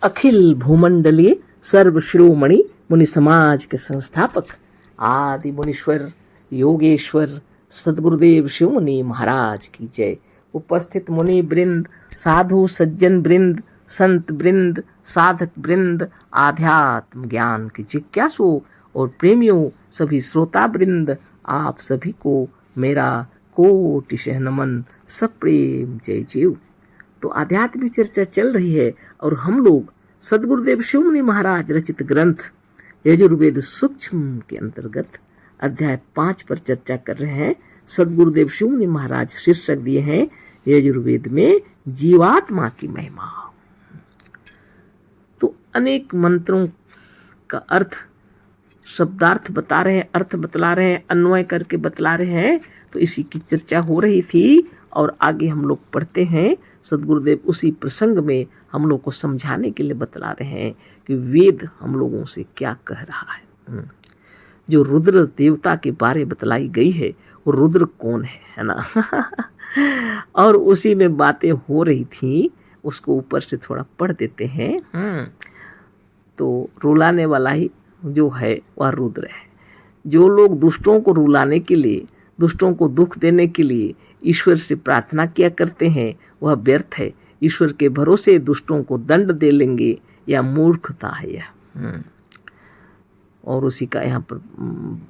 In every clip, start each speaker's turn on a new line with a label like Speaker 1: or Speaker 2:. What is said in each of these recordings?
Speaker 1: अखिल भूमंडलीय सर्व शिरोमणि मुनि समाज के संस्थापक आदि मुनीश्वर योगेश्वर सदगुरुदेव शिव मुनि महाराज की जय। उपस्थित मुनि वृंद, साधु सज्जन वृंद, संत वृंद, साधक वृंद, आध्यात्म ज्ञान के जिज्ञासु और प्रेमियों, सभी श्रोता वृंद, आप सभी को मेरा कोटिशः नमन, सप्रेम जय जीव। तो आध्यात्मिक चर्चा चल रही है और हम लोग सदगुरुदेव शिव मुनि महाराज रचित ग्रंथ यजुर्वेद सूक्ष्म के अंतर्गत अध्याय 5 पर चर्चा कर रहे हैं। सदगुरुदेव शिव मुनि महाराज शीर्षक दिए हैं यजुर्वेद में जीवात्मा की महिमा। तो अनेक मंत्रों का अर्थ शब्दार्थ बता रहे हैं, अर्थ बतला रहे हैं, अन्वय करके बतला रहे हैं। तो इसी की चर्चा हो रही थी और आगे हम लोग पढ़ते हैं। सदगुरुदेव उसी प्रसंग में हम लोग को समझाने के लिए बतला रहे हैं कि वेद हम लोगों से क्या कह रहा है। जो रुद्र देवता के बारे बतलाई गई है वो रुद्र कौन है ना और उसी में बातें हो रही थी, उसको ऊपर से थोड़ा पढ़ देते हैं। तो रुलाने वाला ही जो है वह रुद्र है। जो लोग दुष्टों को रुलाने के लिए, दुष्टों को दुख देने के लिए ईश्वर से प्रार्थना किया करते हैं वह व्यर्थ है। ईश्वर के भरोसे दुष्टों को दंड दे लेंगे या मूर्खता है यह। और उसी का यहाँ पर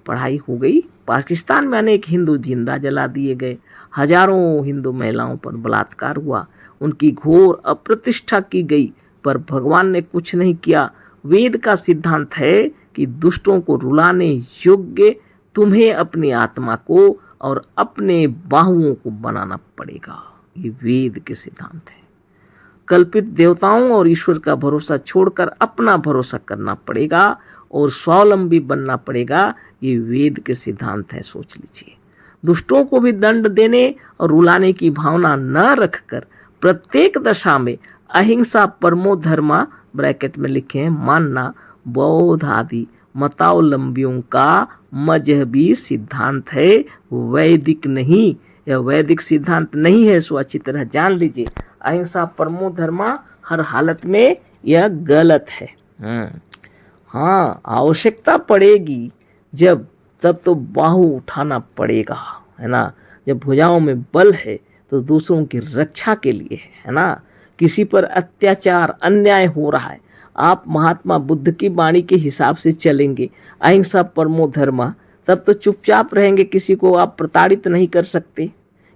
Speaker 1: पढ़ाई हो गई। पाकिस्तान में अनेक हिंदू जिंदा जला दिए गए, हजारों हिंदू महिलाओं पर बलात्कार हुआ, उनकी घोर अप्रतिष्ठा की गई, पर भगवान ने कुछ नहीं किया। वेद का सिद्धांत है कि दुष्टों को रुलाने योग्य तुम्हें अपनी आत्मा को और अपने बाहुओं को बनाना पड़ेगा। ये वेद के सिद्धांत है। कल्पित देवताओं और ईश्वर का भरोसा छोड़कर अपना भरोसा करना पड़ेगा और स्वावलंबी बनना पड़ेगा। ये वेद के सिद्धांत है, सोच लीजिए। दुष्टों को भी दंड देने और रुलाने की भावना न रखकर प्रत्येक दशा में अहिंसा परमो धर्मा ब्रैकेट में लिखे हैं मानना बौद्ध आदि मतावलंबियों का मजहबी सिद्धांत है, वैदिक नहीं। यह वैदिक सिद्धांत नहीं है, सो अच्छी तरह जान लीजिए। अहिंसा परमो धर्मा हर हालत में यह गलत है। हाँ, आवश्यकता पड़ेगी जब, तब तो बाहु उठाना पड़ेगा, है ना। जब भुजाओं में बल है तो दूसरों की रक्षा के लिए है ना। किसी पर अत्याचार अन्याय हो रहा है, आप महात्मा बुद्ध की वाणी के हिसाब से चलेंगे, अहिंसा परमो धर्मा, तब तो चुपचाप रहेंगे, किसी को आप प्रताड़ित नहीं कर सकते।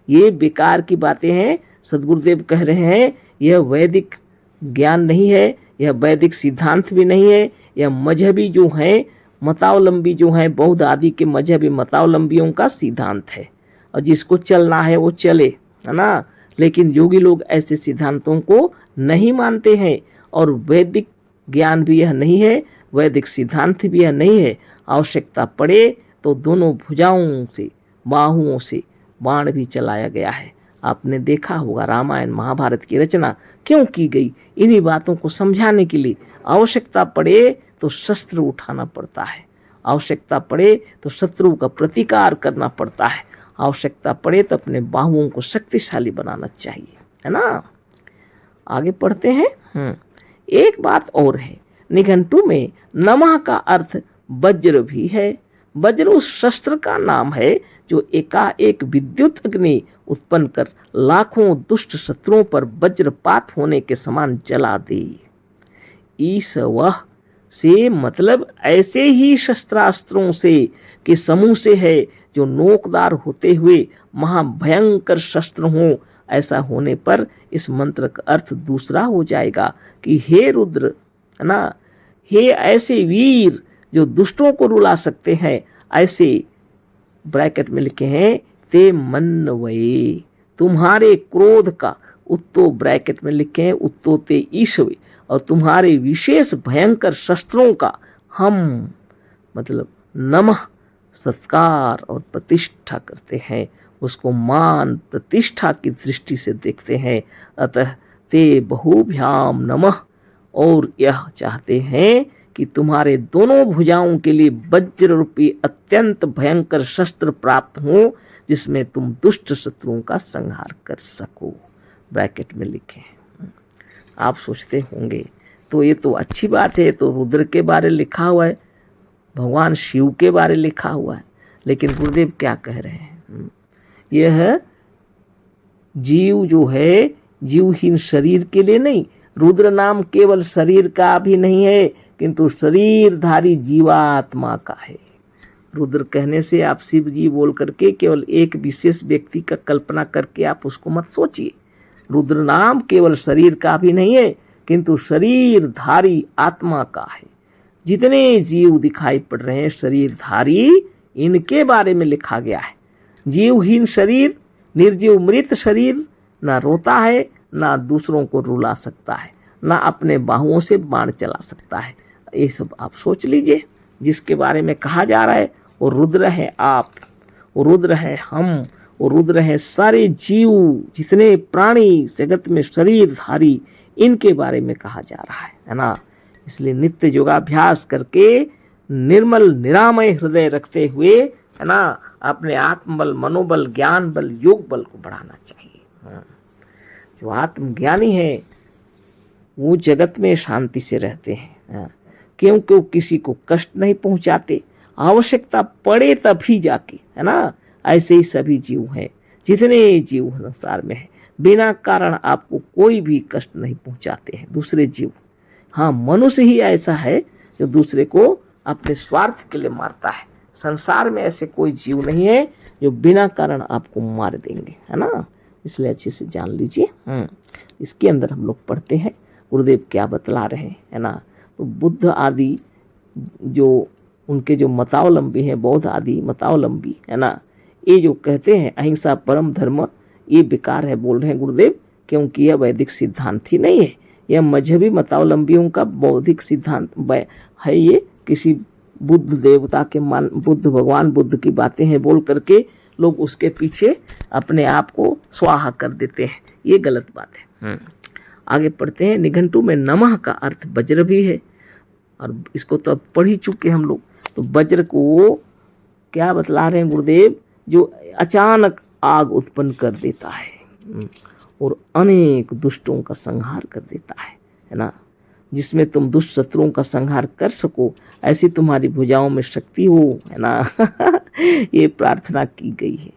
Speaker 1: ये बेकार की बातें हैं। सदगुरुदेव कह रहे हैं यह वैदिक ज्ञान नहीं है, यह वैदिक सिद्धांत भी नहीं है। यह मजहबी जो है, मतावलंबी जो है, बौद्ध आदि के मजहबी मतावलंबियों का सिद्धांत है और जिसको चलना है वो चले, है ना। लेकिन योगी लोग ऐसे सिद्धांतों को नहीं मानते हैं और वैदिक ज्ञान भी यह नहीं है, वैदिक सिद्धांत भी यह नहीं है। आवश्यकता पड़े तो दोनों भुजाओं से, बाहुओं से बाण भी चलाया गया है। आपने देखा होगा रामायण महाभारत की रचना क्यों की गई, इन्हीं बातों को समझाने के लिए। आवश्यकता पड़े तो शस्त्र उठाना पड़ता है, आवश्यकता पड़े तो शत्रु का प्रतिकार करना पड़ता है, आवश्यकता पड़े तो अपने बाहुओं को शक्तिशाली बनाना चाहिए, है ना। आगे पढ़ते हैं। एक बात और है, निघंटु में नमः का अर्थ वज्र भी है। वज्र उस शस्त्र का नाम है जो एकाएक विद्युत अग्नि उत्पन्न कर लाखों दुष्ट शत्रुओं पर वज्रपात होने के समान जला दे। ईस वह से मतलब ऐसे ही शस्त्रास्त्रों से के समूह से है जो नोकदार होते हुए महाभयंकर शस्त्र हों। ऐसा होने पर इस मंत्र का अर्थ दूसरा हो जाएगा कि हे रुद्र, है ना, हे ऐसे वीर जो दुष्टों को रुला सकते हैं, ऐसे ब्रैकेट में लिखे हैं ते मन्वये, तुम्हारे क्रोध का, उत्तो ब्रैकेट में लिखे हैं उत्तो ते ईश्वे, और तुम्हारे विशेष भयंकर शस्त्रों का हम मतलब नमः सत्कार और प्रतिष्ठा करते हैं, उसको मान प्रतिष्ठा की दृष्टि से देखते हैं। अतः ते बहुभ्याम नमः, और यह चाहते हैं कि तुम्हारे दोनों भुजाओं के लिए वज्र रूपी अत्यंत भयंकर शस्त्र प्राप्त हो जिसमें तुम दुष्ट शत्रुओं का संहार कर सको। ब्रैकेट में लिखे। आप सोचते होंगे तो ये तो अच्छी बात है, ये तो रुद्र के बारे लिखा हुआ है, भगवान शिव के बारे लिखा हुआ है। लेकिन गुरुदेव क्या कह रहे हैं, यह जीव जो है जीवहीन शरीर के लिए नहीं, रुद्र नाम केवल शरीर का भी नहीं है किंतु शरीरधारी जीवात्मा का है। रुद्र कहने से आप शिव जी बोल करके केवल एक विशेष व्यक्ति का कल्पना करके आप उसको मत सोचिए। रुद्र नाम केवल शरीर का भी नहीं है किंतु शरीरधारी आत्मा का है। जितने जीव दिखाई पड़ रहे हैं शरीरधारी, इनके बारे में लिखा गया है। जीवहीन शरीर, निर्जीव मृत शरीर ना रोता है, ना दूसरों को रुला सकता है, ना अपने बाहुओं से बाण चला सकता है। ये सब आप सोच लीजिए। जिसके बारे में कहा जा रहा है वो रुद्र है आप, वो रुद्र है हम, वो रुद्र है सारे जीव, जितने प्राणी जगत में शरीरधारी, इनके बारे में कहा जा रहा है ना। इसलिए नित्य योगाभ्यास करके निर्मल निरामय हृदय रखते हुए, है ना, अपने आत्मबल, मनोबल, ज्ञान बल, योग बल को बढ़ाना चाहिए। जो आत्मज्ञानी है वो जगत में शांति से रहते हैं, क्योंकि वो किसी को कष्ट नहीं पहुंचाते, आवश्यकता पड़े तभी जाके, है ना। ऐसे ही सभी जीव हैं, जितने जीव संसार में हैं, बिना कारण आपको कोई भी कष्ट नहीं पहुंचाते हैं दूसरे जीव। हाँ, मनुष्य ही ऐसा है जो दूसरे को अपने स्वार्थ के लिए मारता है। संसार में ऐसे कोई जीव नहीं है जो बिना कारण आपको मार देंगे, है ना। इसलिए अच्छे से जान लीजिए। इसके अंदर हम लोग पढ़ते हैं गुरुदेव क्या बतला रहे हैं, है ना। तो बुद्ध आदि जो उनके जो मतावलंबी हैं, बौद्ध आदि मतावलंबी, है ना, ये जो कहते हैं अहिंसा परम धर्म, ये बेकार है बोल रहे हैं गुरुदेव, क्योंकि यह वैदिक सिद्धांत ही नहीं है। यह मजहबी मतावलंबियों का बौद्धिक सिद्धांत है। ये किसी बुद्ध देवता के मान, बुद्ध भगवान बुद्ध की बातें हैं बोल करके लोग उसके पीछे अपने आप को स्वाहा कर देते हैं। ये गलत बात है। आगे पढ़ते हैं। निघंटू में नमः का अर्थ वज्र भी है, और इसको तो अब पढ़ ही चुके हम लोग। तो वज्र को क्या बतला रहे हैं गुरुदेव, जो अचानक आग उत्पन्न कर देता है और अनेक दुष्टों का संहार कर देता है ना। जिसमें तुम दुष्ट शत्रुओं का संहार कर सको, ऐसी तुम्हारी भुजाओं में शक्ति हो, है ना। ये प्रार्थना की गई है।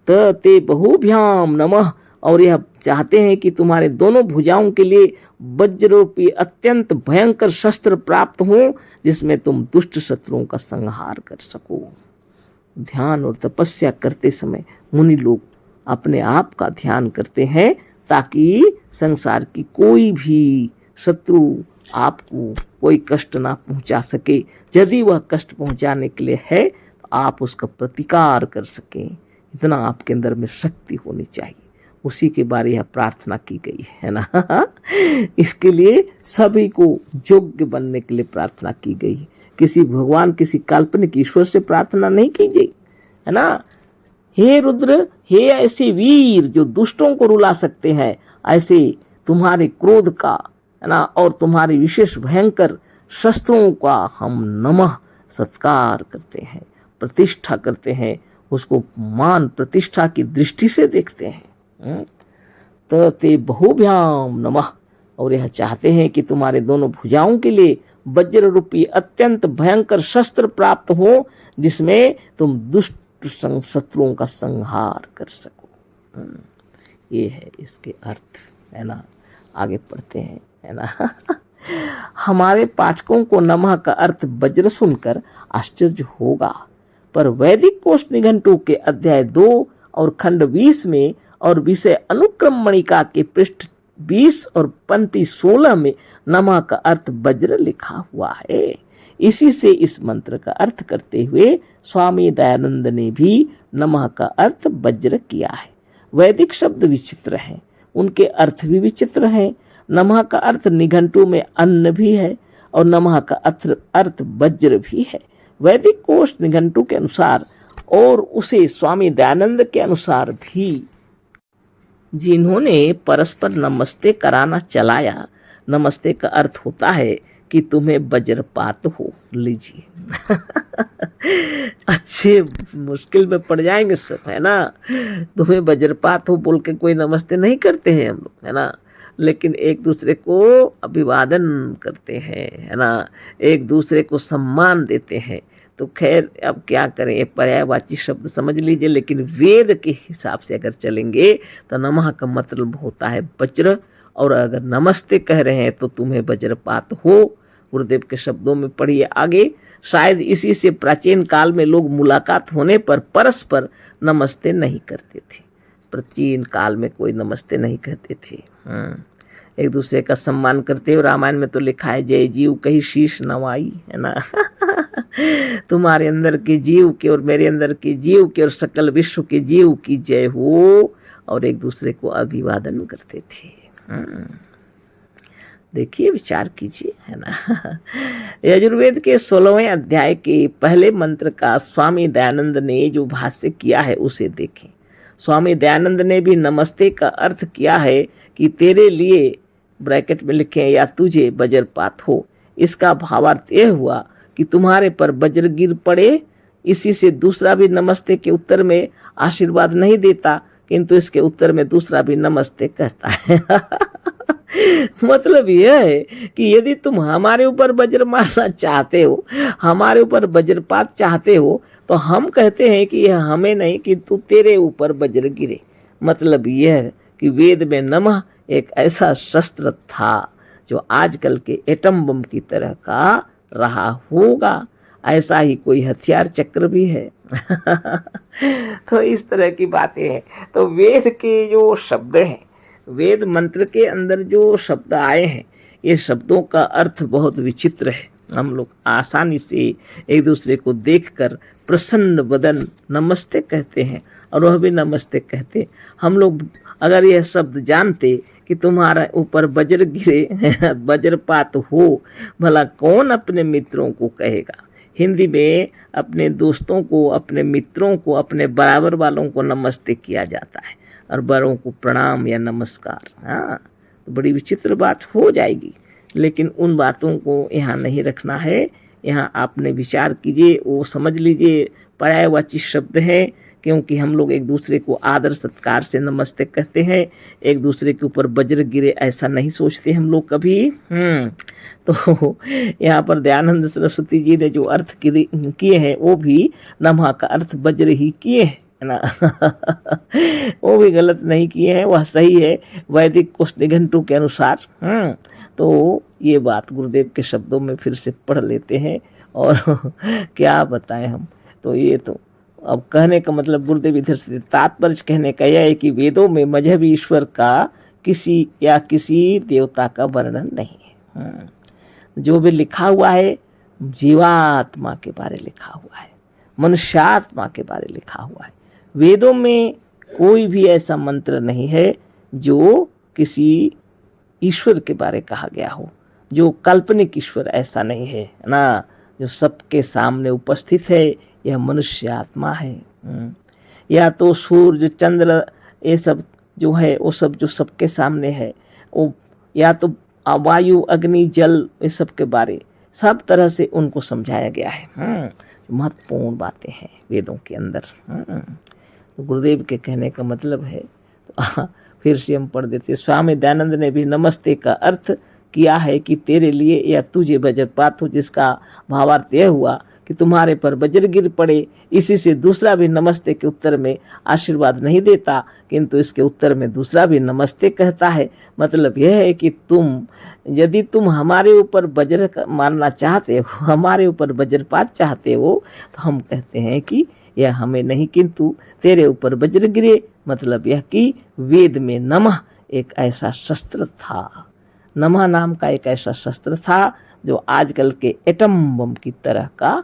Speaker 1: त ते बहुभ्याम नमः, और यह चाहते हैं कि तुम्हारे दोनों भुजाओं के लिए वज्ररूपी अत्यंत भयंकर शस्त्र प्राप्त हो, जिसमें तुम दुष्ट शत्रुओं का संहार कर सको। ध्यान और तपस्या करते समय मुनि लोग अपने आप का ध्यान करते हैं, ताकि संसार की कोई भी शत्रु आपको कोई कष्ट ना पहुंचा सके। यदि वह कष्ट पहुंचाने के लिए है तो आप उसका प्रतिकार कर सकें, इतना आपके अंदर में शक्ति होनी चाहिए। उसी के बारे यह प्रार्थना की गई है ना। इसके लिए सभी को योग्य बनने के लिए प्रार्थना की गई है। किसी भगवान, किसी काल्पनिक ईश्वर से प्रार्थना नहीं की गई, है ना। हे रुद्र, हे ऐसे वीर जो दुष्टों को रुला सकते हैं, ऐसे तुम्हारे क्रोध का, है ना, और तुम्हारे विशेष भयंकर शस्त्रों का हम नमः सत्कार करते हैं, प्रतिष्ठा करते हैं, उसको मान प्रतिष्ठा की दृष्टि से देखते हैं। तो ते बहुभ्याम नमः, और यह चाहते हैं कि तुम्हारे दोनों भुजाओं के लिए वज्र रूपी अत्यंत भयंकर शस्त्र प्राप्त हो, जिसमें तुम दुष्ट शत्रुओं का संहार कर सको। ये है इसके अर्थ, है ना। आगे पढ़ते हैं, है ना। हमारे पाठकों को नमः का अर्थ वज्र सुनकर आश्चर्य होगा, पर वैदिक कोश निघंटु के अध्याय 2 और खंड 20 में और विषय अनुक्रम मणिका के पृष्ठ 20 और पंक्ति 16 में नमः का अर्थ वज्र लिखा हुआ है। इसी से इस मंत्र का अर्थ करते हुए स्वामी दयानंद ने भी नमः का अर्थ वज्र किया है। वैदिक शब्द विचित्र हैं, उनके अर्थ भी विचित्र हैं। नमः का अर्थ निघंटु में अन्न भी है और नमः का अर्थ वज्र भी है। वैदिक कोश निघंटु के अनुसार और उसे स्वामी दयानंद के अनुसार भी, जिन्होंने परस्पर नमस्ते कराना चलाया, नमस्ते का अर्थ होता है कि तुम्हें वज्रपात हो। लीजिए। अच्छे मुश्किल में पड़ जाएंगे सब, है ना। तुम्हें वज्रपात हो बोल के कोई नमस्ते नहीं करते हैं हम लोग, है ना। लेकिन एक दूसरे को अभिवादन करते हैं, है ना, एक दूसरे को सम्मान देते हैं। तो खैर अब क्या करें, ये पर्यायवाची शब्द समझ लीजिए, लेकिन वेद के हिसाब से अगर चलेंगे तो नमः का मतलब होता है वज्र, और अगर नमस्ते कह रहे हैं तो तुम्हें वज्रपात हो। गुरुदेव के शब्दों में पढ़िए आगे। शायद इसी से प्राचीन काल में लोग मुलाकात होने पर परस्पर नमस्ते नहीं करते थे। प्राचीन काल में कोई नमस्ते नहीं कहते थे, एक दूसरे का सम्मान करते हो। रामायण में तो लिखा है जय जीव कही शीश नवाई, है ना। तुम्हारे अंदर के जीव के और मेरे अंदर के जीव के और सकल विश्व के जीव की जय हो, और एक दूसरे को अभिवादन करते थे। देखिए, विचार कीजिए, है ना। यजुर्वेद के 16वें अध्याय के पहले मंत्र का स्वामी दयानंद ने जो भाष्य किया है उसे देखें। स्वामी दयानंद ने भी नमस्ते का अर्थ किया है कि तेरे लिए, ब्रैकेट में लिखे, या तुझे वज्रपात हो। इसका भावार्थ यह हुआ कि तुम्हारे पर वज्र गिर पड़े। इसी से दूसरा भी नमस्ते के उत्तर में आशीर्वाद नहीं देता, किंतु इसके उत्तर में दूसरा भी नमस्ते कहता है। मतलब यह है कि यदि तुम हमारे ऊपर वज्र मारना चाहते हो, हमारे ऊपर वज्रपात चाहते हो, तो हम कहते हैं कि यह हमें नहीं किंतु तेरे ऊपर वज्र गिरे। मतलब यह कि वेद में नमः एक ऐसा शस्त्र था जो आजकल के एटम बम की तरह का रहा होगा। ऐसा ही कोई हथियार चक्र भी है। तो इस तरह की बातें हैं। तो वेद के जो शब्द हैं, वेद मंत्र के अंदर जो शब्द आए हैं, ये शब्दों का अर्थ बहुत विचित्र है। हम लोग आसानी से एक दूसरे को देखकर प्रसन्न बदन नमस्ते कहते हैं, और वह भी नमस्ते कहते। हम लोग अगर यह शब्द जानते कि तुम्हारा ऊपर वज्र गिरे, वज्रपात हो, भला कौन अपने मित्रों को कहेगा। हिंदी में अपने दोस्तों को, अपने मित्रों को, अपने बराबर वालों को नमस्ते किया जाता है, और बड़ों को प्रणाम या नमस्कार। हाँ, तो बड़ी विचित्र बात हो जाएगी, लेकिन उन बातों को यहाँ नहीं रखना है। यहाँ आपने विचार कीजिए, वो समझ लीजिए पर्यायवाची शब्द है, क्योंकि हम लोग एक दूसरे को आदर सत्कार से नमस्ते कहते हैं। एक दूसरे के ऊपर वज्र गिरे ऐसा नहीं सोचते हम लोग कभी। तो यहाँ पर दयानंद सरस्वती जी ने जो अर्थ किए हैं वो भी नमः का अर्थ वज्र ही किए हैं, है ना। वो भी गलत नहीं किए हैं, वह सही है वैदिक कोश निघंटु के अनुसार। तो ये बात गुरुदेव के शब्दों में फिर से पढ़ लेते हैं, और क्या बताएं हम। तो ये तो अब कहने का मतलब गुरुदेव इधर से तात्पर्य कहने का यह है कि वेदों में मजहबी ईश्वर का किसी या किसी देवता का वर्णन नहीं है। जो भी लिखा हुआ है जीवात्मा के बारे लिखा हुआ है, मनुष्यात्मा के बारे लिखा हुआ है। वेदों में कोई भी ऐसा मंत्र नहीं है जो किसी ईश्वर के बारे कहा गया हो, जो काल्पनिक ईश्वर ऐसा नहीं है ना, जो सबके सामने उपस्थित है। यह मनुष्य आत्मा है। या तो सूर्य चंद्र ये सब जो है वो सब जो सबके सामने है, वो या तो वायु अग्नि जल ये सब के बारे सब तरह से उनको समझाया गया है। महत्वपूर्ण बातें हैं वेदों के अंदर। तो गुरुदेव के कहने का मतलब है, तो फिर से हम पढ़ देते। स्वामी दयानंद ने भी नमस्ते का अर्थ किया है कि तेरे लिए या तुझे वज्रपात हो, जिसका भावार्थ यह हुआ कि तुम्हारे पर वज्र गिर पड़े। इसी से दूसरा भी नमस्ते के उत्तर में आशीर्वाद नहीं देता, किंतु इसके उत्तर में दूसरा भी नमस्ते कहता है। मतलब यह है कि यदि तुम हमारे ऊपर वज्र मारना चाहते हो, हमारे ऊपर वज्रपात चाहते हो, तो हम कहते हैं कि यह हमें नहीं किंतु तेरे ऊपर वज्र गिरे। मतलब यह कि वेद में नमः एक ऐसा शस्त्र था, नमः नाम का एक ऐसा शस्त्र था जो आजकल के एटम बम की तरह का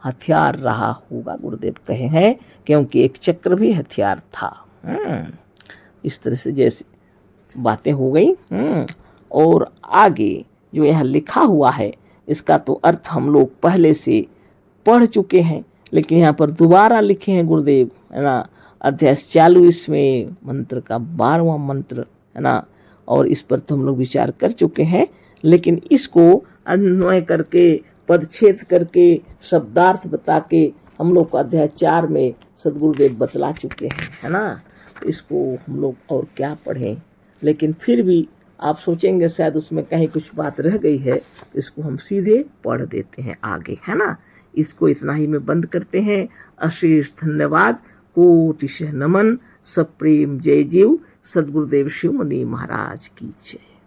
Speaker 1: हथियार रहा होगा, गुरुदेव कहे हैं, क्योंकि एक चक्र भी हथियार था। इस तरह से जैसे बातें हो गई। और आगे जो यह लिखा हुआ है इसका तो अर्थ हम लोग पहले से पढ़ चुके हैं, लेकिन यहाँ पर दोबारा लिखे हैं गुरुदेव, है ना। अध्याय 40वें मंत्र का 12वां मंत्र, है ना, और इस पर तो हम लोग विचार कर चुके हैं, लेकिन इसको अन्वय करके पदच्छेद करके शब्दार्थ बता के हम लोग को अध्याय 4 में सदगुरुदेव बतला चुके हैं, है ना। इसको हम लोग और क्या पढ़ें, लेकिन फिर भी आप सोचेंगे शायद उसमें कहीं कुछ बात रह गई है, तो इसको हम सीधे पढ़ देते हैं आगे, है ना। इसको इतना ही में बंद करते हैं। अशेष धन्यवाद, कोटिशः नमन, सप्रेम जय जीव, सदगुरुदेव शिव मुनि महाराज की जय।